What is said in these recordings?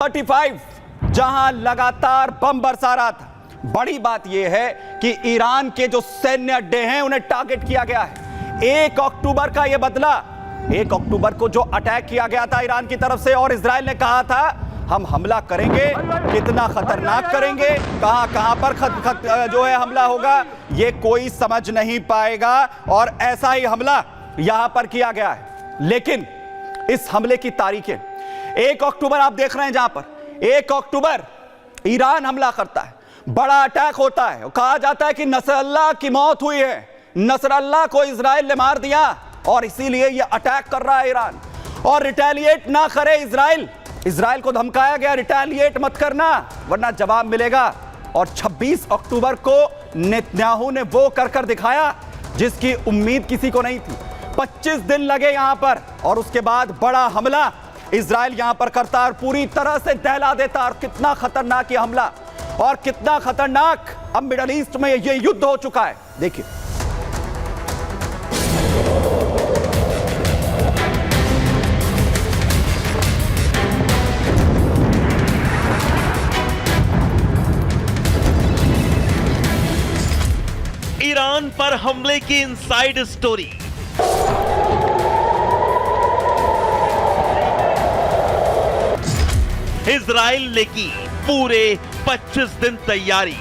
F-35 जहां लगातार बम बरसा रहा था। बड़ी बात यह है कि ईरान के जो सैन्य अड्डे हैं उन्हें टारगेट किया गया है। 1 अक्टूबर का यह बदला, 1 अक्टूबर को जो अटैक किया गया था ईरान की तरफ से, और इजराइल ने कहा था हम हमला करेंगे, कितना खतरनाक करेंगे, कहां पर जो है हमला होगा यह कोई समझ नहीं पाएगा, और ऐसा ही हमला यहां पर किया गया है। लेकिन इस हमले की तारीखें 1 अक्टूबर आप देख रहे हैं, जहां पर 1 अक्टूबर ईरान हमला करता है, बड़ा अटैक होता है, कहा जाता है कि नसरअल्लाह की मौत हुई है, नसरअल्लाह को इजराइल ने मार दिया और इसीलिए यह अटैक कर रहा है ईरान। और रिटेलिएट ना करे इजराइल को धमकाया गया, रिटेलिएट मत करना वरना जवाब मिलेगा। और 26 अक्टूबर को नेतन्याहू ने वो कर दिखाया जिसकी उम्मीद किसी को नहीं थी। 25 दिन लगे यहां पर, और उसके बाद बड़ा हमला इजराइल यहां पर करता और पूरी तरह से दहला देता। और कितना खतरनाक ये हमला, और कितना खतरनाक अब मिडल ईस्ट में ये युद्ध हो चुका है। देखिए ईरान पर हमले की इनसाइड स्टोरी। इजराइल ने की पूरे 25 दिन तैयारी।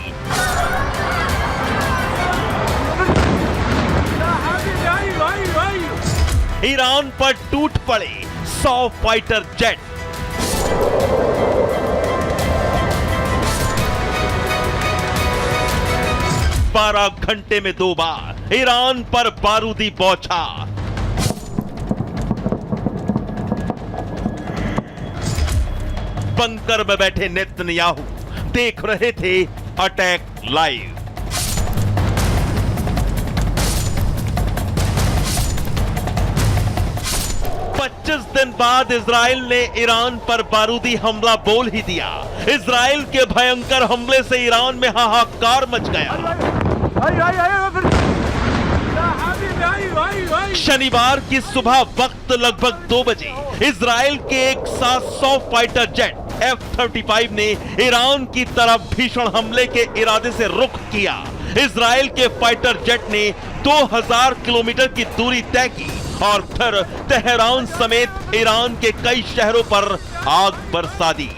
ईरान पर टूट पड़े 100 फाइटर जेट। बारह घंटे में 2 बार ईरान पर बारूदी बौछार। बंकर में बैठे नेतन्याहू देख रहे थे अटैक लाइव। पच्चीस दिन बाद इजराइल ने ईरान पर बारूदी हमला बोल ही दिया। इजराइल के भयंकर हमले से ईरान में हाहाकार मच गया। शनिवार की सुबह वक्त लगभग 2 बजे इजराइल के एक साथ 100 फाइटर जेट F-35 ने ईरान की तरफ भीषण हमले के इरादे से रुख किया। इजराइल के फाइटर जेट ने 2000 किलोमीटर की दूरी तय की और फिर तेहरान समेत ईरान के कई शहरों पर आग बरसा दी।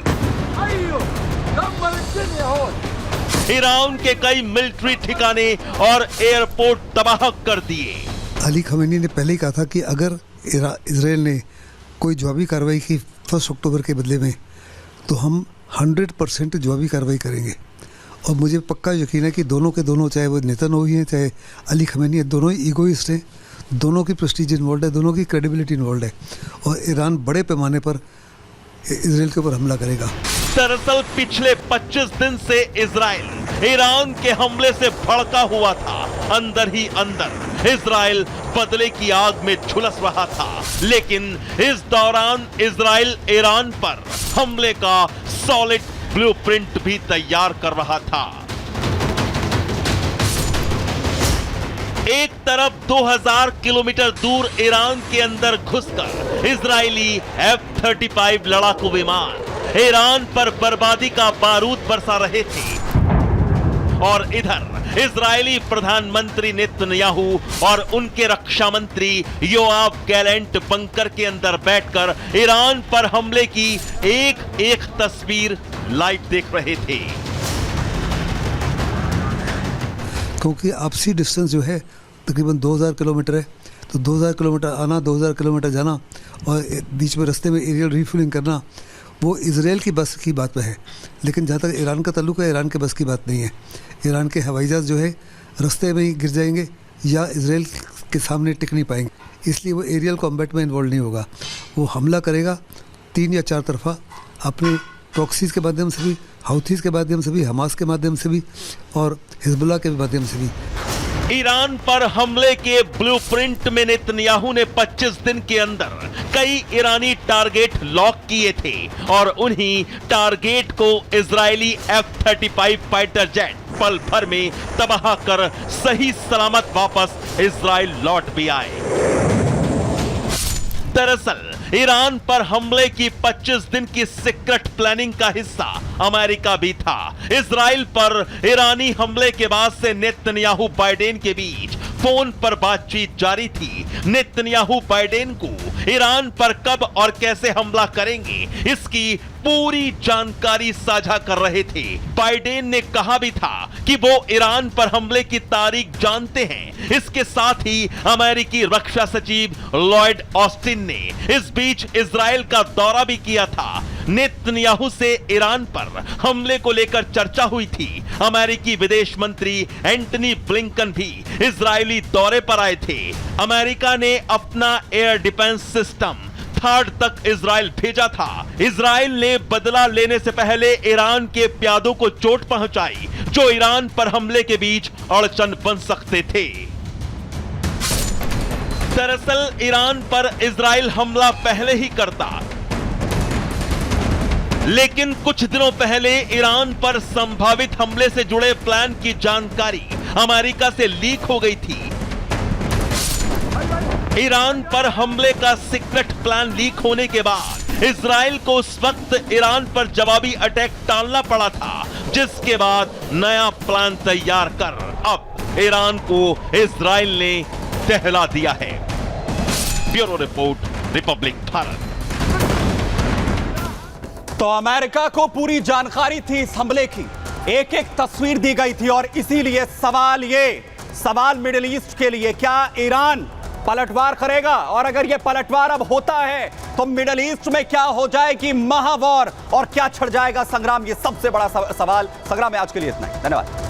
ईरान के कई मिलिट्री ठिकाने और एयरपोर्ट तबाह कर दिए। अली खमेनी ने पहले ही कहा था कि अगर इजराइल ने कोई जवाबी कार्रवाई की 1 अक्टूबर के बदले में, तो हम 100% जवाबी कार्रवाई करेंगे। और मुझे पक्का यकीन है कि दोनों के दोनों, चाहे वो नेतन्याहू हैं चाहे अली खमेनी है, दोनों ही ईगोइस्ट हैं, दोनों की प्रेस्टीज इन्वॉल्व है, दोनों की क्रेडिबिलिटी इन्वॉल्व है, और ईरान बड़े पैमाने पर इजराइल के ऊपर हमला करेगा। दरअसल पिछले 25 दिन से इजराइल ईरान के हमले से भड़का हुआ था। अंदर ही अंदर इजराइल बदले की आग में झुलस रहा था, लेकिन इस दौरान इजराइल ईरान पर हमले का सॉलिड ब्लूप्रिंट भी तैयार कर रहा था। एक तरफ 2000 किलोमीटर दूर ईरान के अंदर घुसकर इजरायली F-35 लड़ाकू विमान ईरान पर बर्बादी का बारूद बरसा रहे थे, और इधर इजरायली प्रधानमंत्री नेतन्याहू और उनके रक्षा मंत्री योआव गैलेंट बंकर के अंदर बैठकर ईरान पर हमले की एक एक तस्वीर लाइव देख रहे थे। क्योंकि आपसी डिस्टेंस जो है तकरीबन 2000 किलोमीटर है, तो 2000 किलोमीटर आना, 2000 किलोमीटर जाना, और बीच में रास्ते में एरियल रिफ्यूलिंग करना, वो इजराइल की बस की बात में है। लेकिन जहाँ तक ईरान का ताल्लुक है, ईरान के बस की बात नहीं है। ईरान के हवाई जहाज़ जो है रास्ते में ही गिर जाएंगे या इजराइल के सामने टिक नहीं पाएंगे, इसलिए वो एरियल कॉम्बैट में इन्वॉल्व नहीं होगा। वो हमला करेगा 3 या 4 तरफा, अपने प्रॉक्सीज के माध्यम से भी, हाउथीज के माध्यम से भी, हमास के माध्यम से भी, और हिजबुल्लाह के माध्यम से भी। ईरान पर हमले के ब्लूप्रिंट में नेतन्याहू ने 25 दिन के अंदर कई ईरानी टारगेट लॉक किए थे, और उन्हीं टारगेट को इजरायली F-35 फाइटर जेट पल भर में तबाह कर सही सलामत वापस इजराइल लौट भी आए। दरअसल ईरान पर हमले की 25 दिन की सीक्रेट प्लानिंग का हिस्सा अमेरिका भी था। इजराइल पर ईरानी हमले के बाद से नेतन्याहू बाइडेन के बीच फोन पर बातचीत जारी थी। नेतन्याहू बाइडेन को ईरान पर कब और कैसे हमला करेंगे इसकी पूरी जानकारी साझा कर रहे थे। बाइडेन ने कहा भी था कि वो ईरान पर हमले की तारीख जानते हैं। इसके साथ ही अमेरिकी रक्षा सचिव लॉयड ऑस्टिन ने इस बीच इजराइल का दौरा भी किया था। नेतन्याहू से ईरान पर हमले को लेकर चर्चा हुई थी। अमेरिकी विदेश मंत्री एंटनी ब्लिंकन भी इजरायली दौरे पर आए थे। अमेरिका ने अपना एयर डिफेंस सिस्टम थर्ड तक इजराइल भेजा था। इजराइल ने बदला लेने से पहले ईरान के प्यादों को चोट पहुंचाई, जो ईरान पर हमले के बीच अड़चन बन सकते थे। दरअसल ईरान पर इजराइल हमला पहले ही करता, लेकिन कुछ दिनों पहले ईरान पर संभावित हमले से जुड़े प्लान की जानकारी अमेरिका से लीक हो गई थी। ईरान पर हमले का सीक्रेट प्लान लीक होने के बाद इजराइल को उस वक्त ईरान पर जवाबी अटैक टालना पड़ा था, जिसके बाद नया प्लान तैयार कर अब ईरान को इजराइल ने दहला दिया है। Bureau report, Republic Bharat. तो अमेरिका को पूरी जानकारी थी इस हमले की, एक एक तस्वीर दी गई थी, और इसीलिए सवाल मिडिल ईस्ट के लिए, क्या ईरान पलटवार करेगा? और अगर यह पलटवार अब होता है तो मिडिल ईस्ट में क्या हो जाएगी महावॉर और क्या छिड़ जाएगा संग्राम? ये सबसे बड़ा सवाल। संग्राम में आज के लिए इतना ही, धन्यवाद।